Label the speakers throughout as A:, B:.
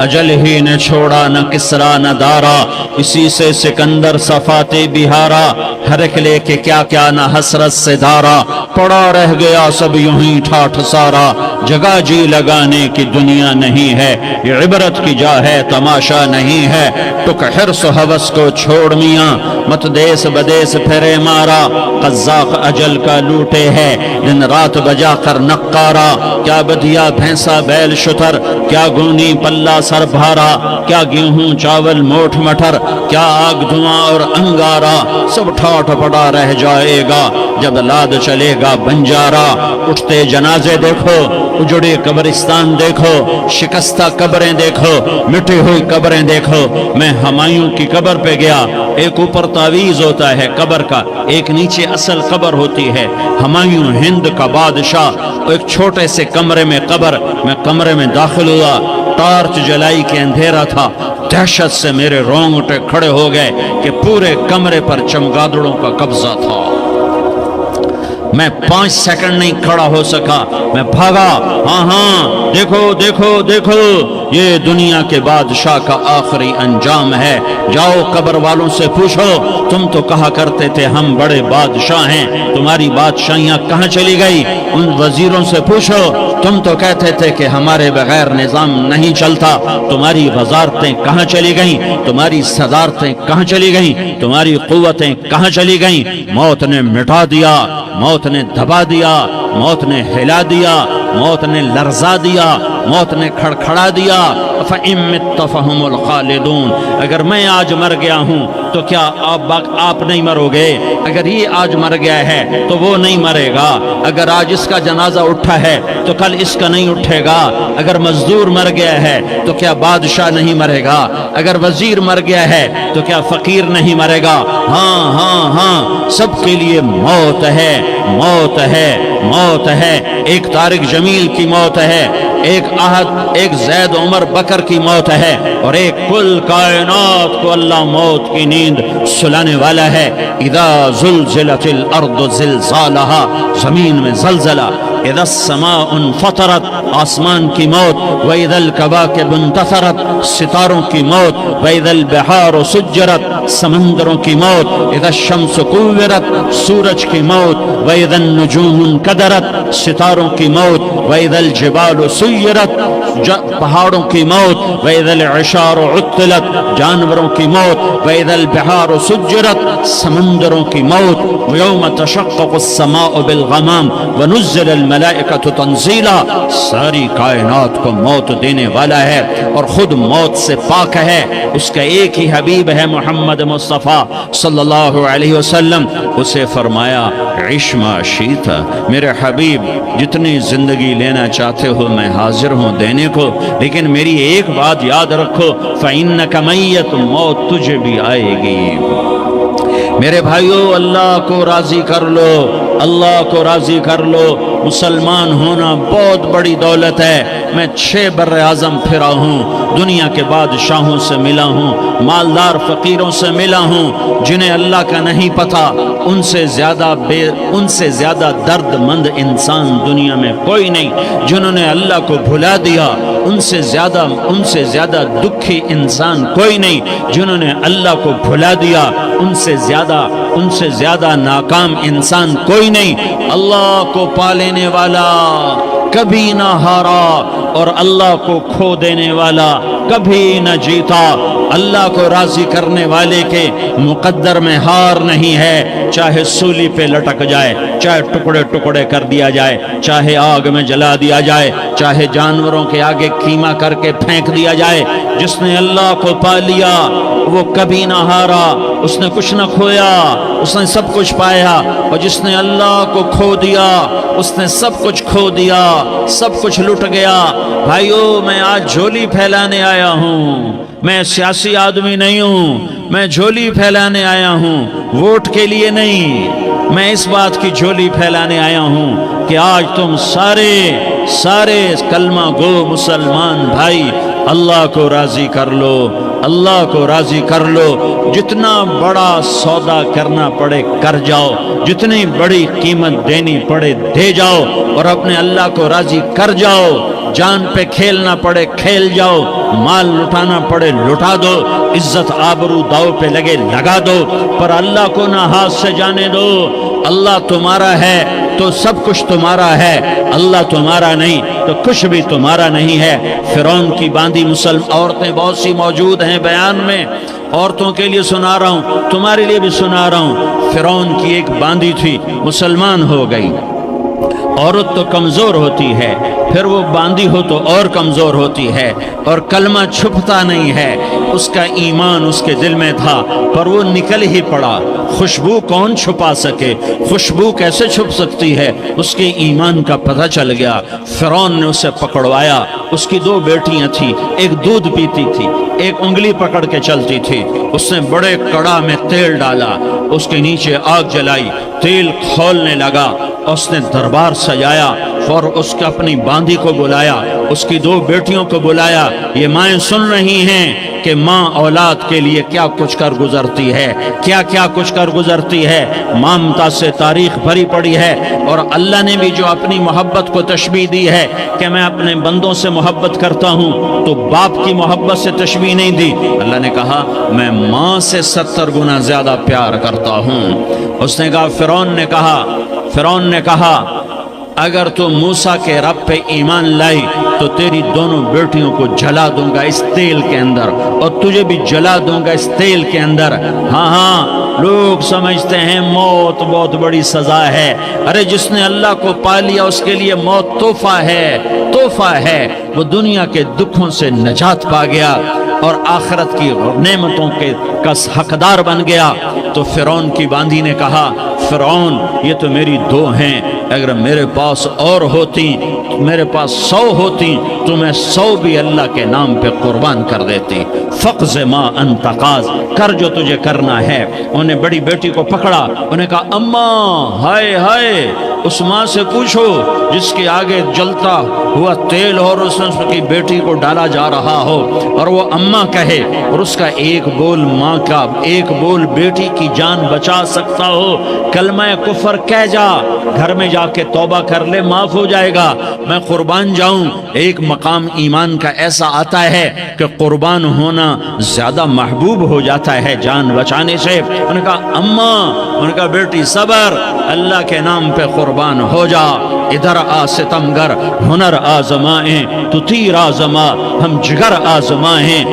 A: اجل ہی نے چھوڑا نہ کسرا نہ دارا، اسی سے سکندر صفاتے بہارا، ہر ایک لے کے کیا کیا نہ حسرت سے دھارا، پڑا رہ گیا سب یوں ہی ٹھاٹھ سارا، جگہ جی لگانے کی دنیا نہیں ہے، یہ عبرت کی جا ہے تماشا نہیں ہے، ٹک حرص و حوث کو چھوڑ میاں، مت دیس بدیس پھرے مارا، قزاق اجل کا لوٹے ہے، دن رات بجا کر نقارا، کیا بدیا بھینسا بیل شتر، کیا گونی پلہ سر بھارا، کیا گیہوں چاول موٹھ مٹر، کیا آگ دھواں اور انگارا، سب ٹھاٹھ پڑا رہ جائے گا جب لاد چلے گا بنجارا، اٹھتے جنازے دیکھو، اجڑے قبرستان دیکھو، شکستہ قبریں دیکھو، مٹی ہوئی قبریں دیکھو، میں ہمایوں کی قبر پہ گیا، ایک اوپر تعویذ ہوتا ہے قبر کا، ایک نیچے اصل قبر ہوتی ہے، ہمایوں ہند کا بادشاہ، ایک چھوٹے سے کمرے میں قبر، میں کمرے میں داخل ہوا، ٹارچ جلائی کے اندھیرا تھا، دہشت سے میرے رونگٹے کھڑے ہو گئے کہ پورے کمرے پر چمگادڑوں کا قبضہ تھا، میں 5 سیکنڈ نہیں کھڑا ہو سکا، میں بھاگا، ہاں دیکھو دیکھو دیکھو، یہ دنیا کے بادشاہ کا آخری انجام ہے، جاؤ قبر والوں سے پوچھو، تم تو کہا کرتے تھے ہم بڑے بادشاہ ہیں، تمہاری بادشاہیاں کہاں چلی گئی؟ ان وزیروں سے پوچھو، تم تو کہتے تھے کہ ہمارے بغیر نظام نہیں چلتا، تمہاری وزارتیں کہاں چلی گئیں؟ تمہاری صدارتیں کہاں چلی گئیں؟ تمہاری قوتیں کہاں چلی گئیں؟ موت نے مٹا دیا، موت نے دبا دیا، موت نے ہلا دیا، موت نے لرزا دیا، موت نے کھڑکھڑا دیا، فَإِن مِتَّ فَهُمُ الْخَالِدُونَ، اگر میں آج مر گیا ہوں تو کیا آپ نہیں مرو گے؟ اگر یہ آج مر گیا ہے تو وہ نہیں مرے گا، اگر آج اس کا جنازہ اٹھا ہے تو کل اس کا نہیں اٹھے گا، اگر مزدور مر گیا ہے تو کیا بادشاہ نہیں مرے گا، اگر وزیر مر گیا ہے تو کیا فقیر نہیں مرے گا؟ ہاں ہاں ہاں، سب کے لیے موت ہے، موت ہے، موت ہے، ایک طارق جمیل کی موت ہے، ایک احد، ایک زید عمر بکر کی موت ہے، اور ایک کل کائنات کو اللہ موت کی نیند سلانے والا ہے۔ اذا زلزلت الارض زلزالہا، زمین میں زلزلہ، اذا السماء انفطرت، آسمان کی موت، واذا الکواکب انتثرت، ستاروں کی موت، واذا البحار سجرت، سمندروں کی موت، اذا الشمس کورت، سورج کی موت، واذا النجوم انکدرت، ستاروں کی موت، واذا الجبال سیرت، پہاڑوں کی موت، واذا العشار عطلت، جانوروں کی موت، واذا البحار سجرت، سمندروں کی موت، ویوم تشقق السماء بالغمام ونزل الملائکۃ تنزیلا، ساری کائنات کو موت دینے والا ہے اور خود موت سے پاک ہے، اس کا ایک ہی حبیب ہے محمد مصطفیٰ صلی اللہ علیہ وسلم، اسے فرمایا عش ما شئت، میرے حبیب جتنی زندگی لینا چاہتے ہو میں حاضر ہوں دینے کو، لیکن میری ایک بات یاد رکھو، فَإِنَّكَ مَيَّتٌ، موت تجھے بھی آئے گی۔ میرے بھائیو، اللہ کو راضی کر لو، اللہ کو راضی کر لو، مسلمان ہونا بہت بڑی دولت ہے، میں 6 بر اعظم پھرا ہوں، دنیا کے بادشاہوں سے ملا ہوں، مالدار فقیروں سے ملا ہوں، جنہیں اللہ کا نہیں پتہ، ان سے زیادہ درد مند انسان دنیا میں کوئی نہیں، جنہوں نے اللہ کو بھلا دیا ان سے زیادہ دکھی انسان کوئی نہیں، جنہوں نے اللہ کو بھلا دیا ان سے زیادہ ناکام انسان کوئی نہیں۔ اللہ کو پا لینے والا کبھی نہ ہارا اور اللہ کو کھو دینے والا کبھی نہ جیتا، اللہ کو راضی کرنے والے کے مقدر میں ہار نہیں ہے، چاہے سولی پہ لٹک جائے، چاہے ٹکڑے ٹکڑے کر دیا جائے، چاہے آگ میں جلا دیا جائے، چاہے جانوروں کے آگے کیما کر کے پھینک دیا جائے، جس نے اللہ کو پا لیا وہ کبھی نہ ہارا، اس نے کچھ نہ کھویا، اس نے سب کچھ پایا، اور جس نے اللہ کو کھو دیا اس نے سب کچھ کھو دیا، سب کچھ لٹ گیا۔ بھائیو، میں آج جھولی پھیلانے آیا ہوں، میں سیاسی آدمی نہیں ہوں، میں جھولی پھیلانے آیا ہوں، ووٹ کے لیے نہیں، میں اس بات کی جھولی پھیلانے آیا ہوں کہ آج تم سارے کلمہ گو مسلمان بھائی اللہ کو راضی کر لو، اللہ کو راضی کر لو، جتنا بڑا سودا کرنا پڑے کر جاؤ، جتنی بڑی قیمت دینی پڑے دے جاؤ، اور اپنے اللہ کو راضی کر جاؤ، جان پہ کھیلنا پڑے کھیل جاؤ، مال لٹانا پڑے لٹا دو، عزت آبرو داؤ پہ لگے لگا دو، پر اللہ کو نہ ہاتھ سے جانے دو۔ اللہ تمہارا ہے تو سب کچھ تمہارا ہے، اللہ تمہارا نہیں تو کچھ بھی تمہارا نہیں ہے۔ فرعون کی باندھی مسلم عورتیں بہت سی موجود ہیں بیان میں، عورتوں کے لیے سنا رہا ہوں، تمہارے لیے بھی سنا رہا ہوں۔ فرعون کی ایک باندھی تھی، مسلمان ہو گئی۔ عورت تو کمزور ہوتی ہے، پھر وہ باندھی ہو تو اور کمزور ہوتی ہے، اور کلمہ چھپتا نہیں ہے۔ اس کا ایمان اس کے دل میں تھا، پر وہ نکل ہی پڑا۔ خوشبو کون چھپا سکے؟ خوشبو کیسے چھپ سکتی ہے؟ اس کے ایمان کا پتہ چل گیا۔ فرعون نے اسے پکڑوایا۔ اس کی 2 بیٹیاں تھیں، ایک دودھ پیتی تھی، ایک انگلی پکڑ کے چلتی تھی۔ اس نے بڑے کڑا میں تیل ڈالا، اس کے نیچے آگ جلائی، تیل کھولنے لگا۔ اس نے دربار سجایا اور اس کے اپنی باندھی کو بلایا، اس کی 2 بیٹیوں کو بلایا۔ یہ مائیں سن رہی ہیں کہ ماں اولاد کے لیے کیا کچھ کر گزرتی ہے، کیا کیا کچھ کر گزرتی ہے۔ مامتا سے تاریخ بھری پڑی ہے، اور اللہ نے بھی جو اپنی محبت کو تشبیہ دی ہے کہ میں اپنے بندوں سے محبت کرتا ہوں، تو باپ کی محبت سے تشبیہ نہیں دی۔ اللہ نے کہا میں ماں سے 70 گنا زیادہ پیار کرتا ہوں۔ اس نے کہا فرعون نے کہا اگر تو موسیٰ کے رب پہ ایمان لائی تو تیری دونوں بیٹیوں کو جلا دوں گا اس تیل کے اندر، اور تجھے بھی جلا دوں گا اس تیل کے اندر۔ ہاں لوگ سمجھتے ہیں موت بہت بڑی سزا ہے۔ ارے جس نے اللہ کو پا لیا اس کے لیے موت تحفہ ہے۔ وہ دنیا کے دکھوں سے نجات پا گیا اور آخرت کی نعمتوں کے کا حقدار بن گیا۔ تو فرعون کی باندھی نے کہا فرعون یہ تو میری 2 ہیں، اگر میرے پاس اور ہوتی، میرے پاس 100 ہوتی تو میں 100 بھی اللہ کے نام پہ قربان کر دیتی۔ فقض ما انت قاض، کر جو تجھے کرنا ہے۔ انہیں بڑی بیٹی کو پکڑا، انہیں کہا اماں ہائے اس ماں سے پوچھو جس کے آگے جلتا ہوا تیل اور اس کی بیٹی کو ڈالا جا رہا ہو، اور وہ اماں کہے، اور اس کا ایک بول ماں کا، ایک بول بیٹی کی جان بچا سکتا ہو۔ کلمہ کفر کہہ جا، گھر میں جا کے توبہ کر لے، معاف ہو جائے گا۔ میں قربان جاؤں۔ ایک مقام ایمان کا ایسا آتا ہے کہ قربان ہونا زیادہ محبوب ہو جاتا ہے جان بچانے سے۔ انہوں نے کہا اماں، انہوں نے کہا بیٹی صبر، اللہ کے نام پہ قربان ہو جا۔ ادھر آ ستمگر، ہنر آزمائیں تو تیر آزما، ہم جگر آزمائیں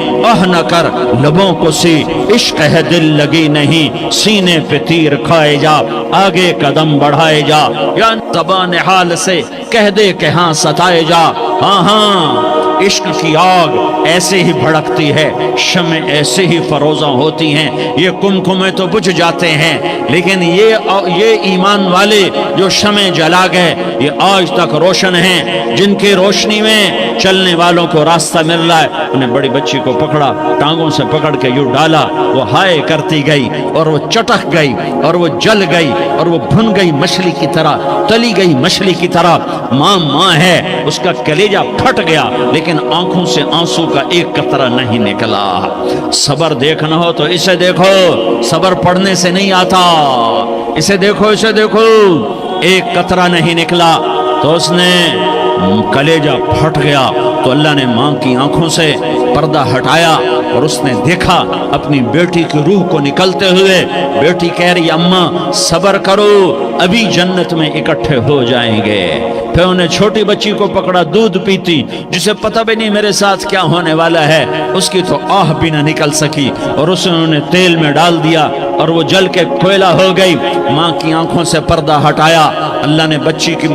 A: نہ کر لبوں کو سی، عشق ہے دل لگی نہیں، سینے پہ تیر کھائے جا، آگے قدم بڑھائے جا، یا زبان حال سے کہہ دے کہ ہاں ستائے جا۔ ہاں عشق کی آگ ایسے ہی بھڑکتی ہے، شمع ایسے ہی فروزاں ہوتی ہیں، یہ کمکمے تو بجھ جاتے ہیں، لیکن یہ ایمان والے جو شمع جلا گئے یہ آج تک روشن ہیں، جن کی روشنی میں چلنے والوں کو راستہ مل رہا ہے۔ انہیں بڑی بچی کو پکڑا، ٹانگوں سے پکڑ کے یوں ڈالا، وہ ہائے کرتی گئی اور وہ چٹک گئی اور وہ جل گئی اور وہ بھن گئی مچھلی کی طرح، تلی گئی مچھلی کی طرح۔ ماں ہے، اس کا کلیجہ پھٹ گیا، لیکن آنکھوں سے آنسو کا ایک قطرہ نہیں نکلا۔ صبر دیکھنا ہو تو اسے دیکھو، صبر پڑھنے سے نہیں آتا، اسے دیکھو ایک قطرہ نہیں نکلا تو اس نے کلیجہ پھٹ گیا۔ تو اللہ نے ماں کی آنکھوں سے پردہ ہٹایا اور اس نے دیکھا اپنی بیٹی کی روح کو نکلتے ہوئے۔ بیٹی کہہ رہی اماں صبر کرو، ابھی جنت میں اکٹھے ہو جائیں گے۔ پھر انہیں چھوٹی بچی کو پکڑا، دودھ پیتی، جسے پتہ بھی نہیں میرے ساتھ کیا ہونے والا ہے، اس کی تو آہ بھی نہ نکل سکی، اور اسے انہوں نے تیل میں ڈال دیا اور وہ جل کے کوئلہ ہو گئی۔ ماں کی آنکھوں سے پردہ ہٹایا، اللہ نے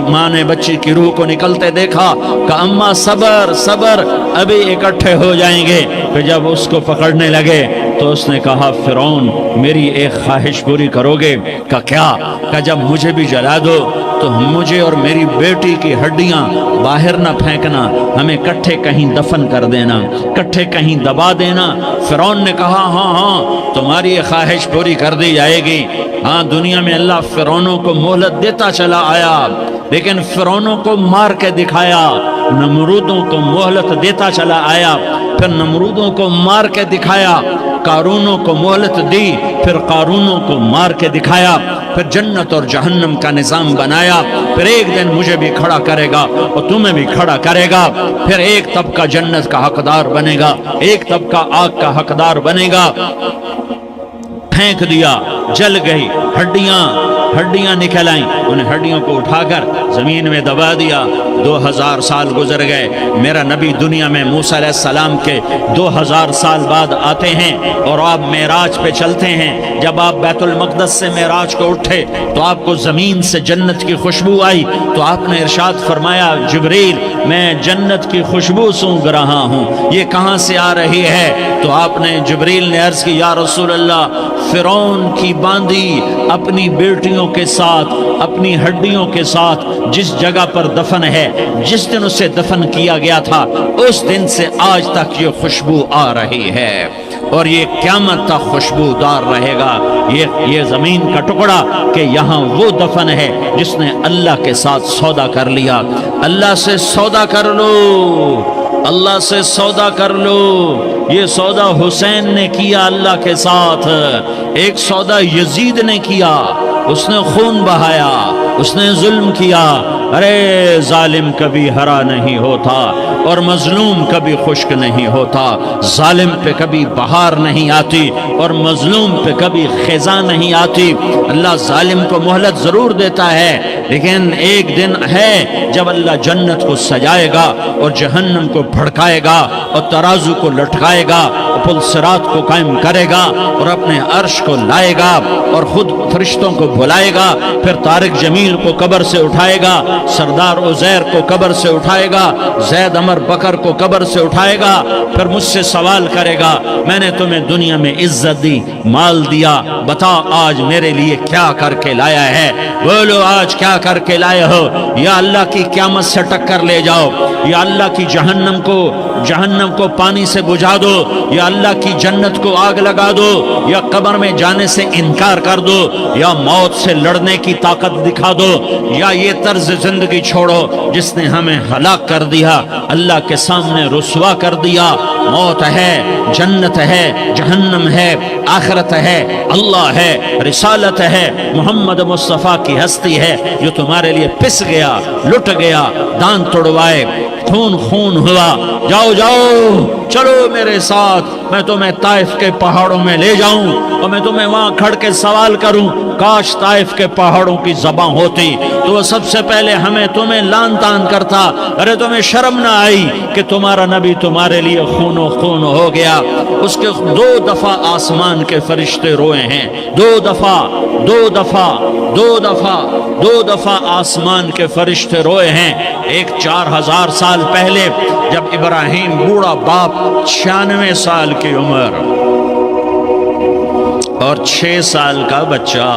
A: ماں نے بچی کی روح کو نکلتے دیکھا کہ اماں صبر ابھی اکٹھے ہو جائیں گے۔ پھر جب اس کو پکڑنے لگے تو اس نے کہا فرعون میری ایک خواہش پوری کرو گے؟ کیا؟ کہ جب مجھے بھی جلا دو تو مجھے اور میری بیٹی کی ہڈیاں باہر نہ پھینکنا، ہمیں کٹھے کہیں دفن کر دینا، کٹھے کہیں دبا دینا۔ فرعون نے کہا ہاں تمہاری یہ خواہش پوری کر دی جائے گی۔ ہاں دنیا میں اللہ فرعونوں کو مہلت دیتا چلا آیا، لیکن فرعونوں کو مار کے دکھایا، نمرودوں کو مہلت دیتا چلا آیا، پھر نمرودوں کو مار کے دکھایا، قارونوں کو مہلت دی، پھر قارونوں کو مار کے دکھایا۔ پھر جنت اور جہنم کا نظام بنایا، پھر ایک دن مجھے بھی کھڑا کرے گا اور تمہیں بھی کھڑا کرے گا، پھر ایک طبقہ جنت کا حقدار بنے گا، ایک طبقہ آگ کا حقدار بنے گا۔ پھینک دیا، جل گئی، ہڈیاں نکل آئیں، انہیں ہڈیوں کو اٹھا کر زمین میں دبا دیا۔ 2000 سال گزر گئے، میرا نبی دنیا میں موسیٰ علیہ السلام کے 2000 سال بعد آتے ہیں اور آپ معراج پہ چلتے ہیں۔ جب آپ بیت المقدس سے معراج کو اٹھے تو آپ کو زمین سے جنت کی خوشبو آئی، تو آپ نے ارشاد فرمایا جبریل میں جنت کی خوشبو سونگ رہا ہوں، یہ کہاں سے آ رہی ہے؟ تو آپ نے جبریل نے عرض کی یا رسول اللہ، فرعون کی باندی اپنی بیٹیوں کے ساتھ، اپنی ہڈیوں کے ساتھ جس جگہ پر دفن ہے، جس دن اسے دفن کیا گیا تھا، اس دن سے آج تک یہ خوشبو آ رہی ہے اور یہ قیامت تک خوشبودار رہے گا۔ یہ زمین کا ٹکڑا کہ یہاں وہ دفن ہے جس نے اللہ کے ساتھ سودا کر لیا۔ اللہ سے سودا کر لو، اللہ سے سودا کر لو۔ یہ سودا حسین نے کیا اللہ کے ساتھ، ایک سودا یزید نے کیا، اس نے خون بہایا، اس نے ظلم کیا۔ ارے ظالم کبھی ہرا نہیں ہوتا اور مظلوم کبھی خشک نہیں ہوتا، ظالم پہ کبھی بہار نہیں آتی اور مظلوم پہ کبھی خزاں نہیں آتی۔ اللہ ظالم کو مہلت ضرور دیتا ہے، لیکن ایک دن ہے جب اللہ جنت کو سجائے گا اور جہنم کو بھڑکائے گا اور ترازو کو لٹکائے گا اور پل صراط کو قائم کرے گا اور اپنے عرش کو لائے گا اور خود فرشتوں کو بلائے گا، پھر طارق جمیل کو قبر سے اٹھائے گا، سردار عزیر کو قبر سے اٹھائے گا، زید عمر بکر کو قبر سے اٹھائے گا، پھر مجھ سے سوال کرے گا میں نے تمہیں دنیا میں عزت دی، مال دیا، بتا آج میرے لیے کیا کر کے لایا ہے؟ بولو آج کیا کر کے لائے ہو؟ یا اللہ کی قیامت سے ٹکر لے جاؤ، یا اللہ کی جہنم کو پانی سے بجھا دو، یا اللہ کی جنت کو آگ لگا دو، یا قبر میں جانے سے انکار کر دو، یا موت سے لڑنے کی طاقت دکھا دو، یا یہ طرز زندگی چھوڑو جس نے ہمیں ہلاک کر دیا، اللہ کے سامنے رسوا کر دیا۔ موت ہے، جنت ہے، جہنم ہے، آخرت ہے، اللہ ہے، رسالت ہے، محمد مصطفیٰ کی ہستی ہے جو تمہارے لیے پس گیا، لٹ گیا، دان توڑوائے، خون ہوا۔ جاؤ چلو میرے ساتھ، میں تمہیں طائف کے پہاڑوں میں لے جاؤں اور میں تمہیں وہاں کھڑ کے سوال کروں، کاش طائف کے پہاڑوں کی زبان ہوتی تو وہ سب سے پہلے تمہیں لان تان کرتا۔ ارے تمہیں شرم نہ آئی کہ تمہارا نبی تمہارے لیے خون ہو گیا؟ اس کے 2 دفعہ آسمان کے فرشتے روئے ہیں، 2 دفعہ آسمان کے فرشتے روئے ہیں۔ ایک 4000 سال پہلے جب ابراہیم بوڑھا باپ، 96 سال کی عمر اور 6 سال کا بچہ،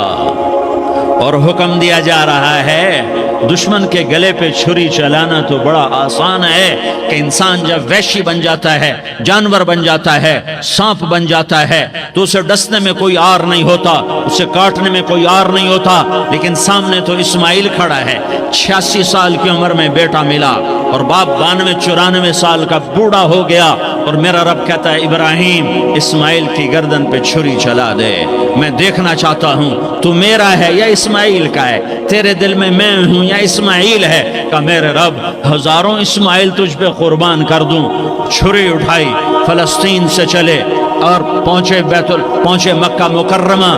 A: اور حکم دیا جا رہا ہے دشمن کے گلے پہ چھری چلانا تو بڑا آسان ہے کہ انسان جب وحشی بن جاتا ہے، جانور بن جاتا ہے، سانپ بن جاتا ہے تو اسے ڈسنے میں کوئی آر نہیں ہوتا، اسے کاٹنے میں کوئی آر نہیں ہوتا، لیکن سامنے تو اسماعیل کھڑا ہے، 86 سال کی عمر میں بیٹا ملا اور باپ 92-94 سال کا بوڑھا ہو گیا، اور میرا رب کہتا ہے ابراہیم اسماعیل کی گردن پہ چھری چلا دے، میں دیکھنا چاہتا ہوں تو میرا ہے یا اسماعیل کا ہے، تیرے دل میں میں ہوں یا اسماعیل ہے؟ کہ میرے رب ہزاروں اسماعیل تجھ پہ قربان کر دوں۔ چھری اٹھائی، فلسطین سے چلے اور پہنچے مکہ مکرمہ،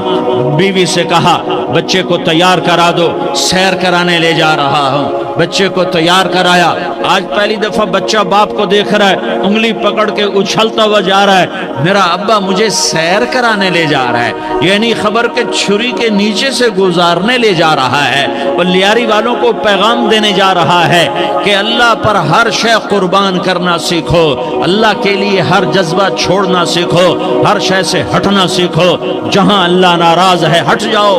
A: بیوی سے کہا بچے کو تیار کرا دو، سیر کرانے لے جا رہا ہوں، بچے کو تیار کرایا۔ آج پہلی دفعہ بچہ باپ کو دیکھ رہا ہے، انگلی پکڑ کے اچھلتا ہوا جا رہا ہے، میرا ابا مجھے سیر کرانے لے جا رہا ہے، یعنی خبر کے چھری کے نیچے سے گزارنے لے جا رہا ہے، اور لیاری والوں کو پیغام دینے جا رہا ہے کہ اللہ پر ہر شے قربان کرنا سیکھو، اللہ کے لیے ہر جذبہ چھوڑنا سیکھو، ہر شے سے ہٹنا سیکھو، جہاں اللہ ناراض ہے ہٹ جاؤ،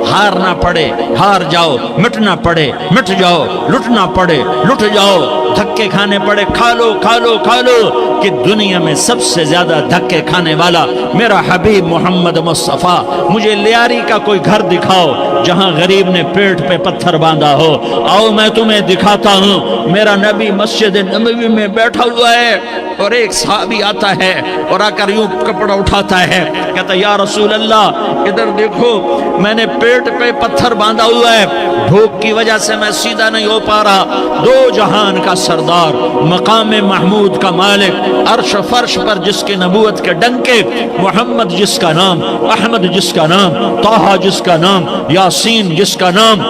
A: ہارنا پڑے ہار جاؤ، مٹنا پڑے مٹ جاؤ، لٹنا پڑے لٹ جاؤ، دھکے کھانے پڑے، کھا لو کھا لو کھا لو، کہ دنیا میں سب سے زیادہ دھکے کھانے والا میرا حبیب محمد مصطفیٰ، مجھے لیاری کا کوئی گھر دکھاؤ جہاں غریب نے پیٹ پہ پتھر باندھا ہو، آؤ میں تمہیں دکھاتا ہوں۔ میرا نبی مسجد نبوی میں بیٹھا ہوا ہے اور ایک صحابی آتا ہے اور آ کر یوں کپڑا اٹھاتا ہے، کہتا ہے یا رسول اللہ ادھر دیکھو، میں نے پیٹ پہ پتھر باندھا ہوا ہے، بھوک کی وجہ سے میں سیدھا نہیں ہو پا رہا۔ دو جہان کا سردار، مقام محمود کا مالک، عرش فرش پر جس کے نبوت کے ڈنکے، محمد جس کا نام، احمد جس کا نام، طٰہٰ جس کا نام، یاسین جس کا نام،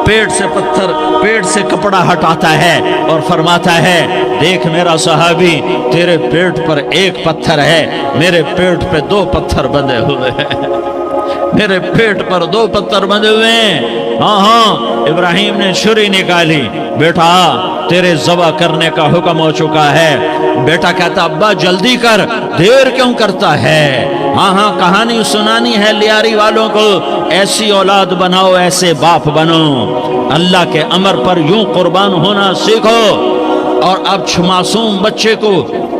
A: پیٹ سے پتھر، پیٹ سے کپڑا ہٹاتا ہے اور فرماتا ہے دیکھ میرا صحابی، تیرے پیٹ پر ایک پتھر ہے، میرے پیٹ پہ دو پتھر بندھے ہوئے ہیں، میرے پیٹ پر دو پتھر بندھے ہوئے ہیں۔ ہاں ہاں، ابراہیم نے چھری نکالی، بیٹا تیرے ذبح کرنے کا حکم ہو چکا ہے۔ بیٹا کہتا ابا جلدی کر، دیر کیوں کرتا ہے؟ ہاں ہاں، کہانی سنانی ہے لیاری والوں کو، ایسی اولاد بناؤ، ایسے باپ بنو، اللہ کے امر پر یوں قربان ہونا سیکھو۔ اور اب معصوم بچے کو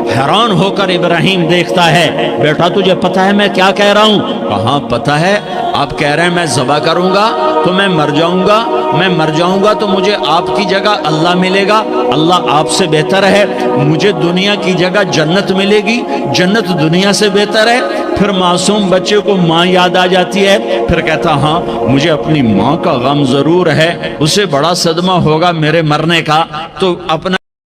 A: حیران ہو کر ابراہیم دیکھتا ہے، بیٹا تجھے پتہ ہے میں کیا کہہ رہا ہوں؟ کہاں پتہ ہے، آپ کہہ رہے ہیں میں ذبح کروں گا تو میں مر جاؤں گا، میں مر جاؤں گا تو مجھے آپ کی جگہ اللہ ملے گا، اللہ آپ سے بہتر ہے، مجھے دنیا کی جگہ جنت ملے گی، جنت دنیا سے بہتر ہے۔ پھر معصوم بچے کو ماں یاد آ جاتی ہے، پھر کہتا ہاں مجھے اپنی ماں کا غم ضرور ہے، اسے بڑا صدمہ ہوگا میرے مرنے کا، تو اپنا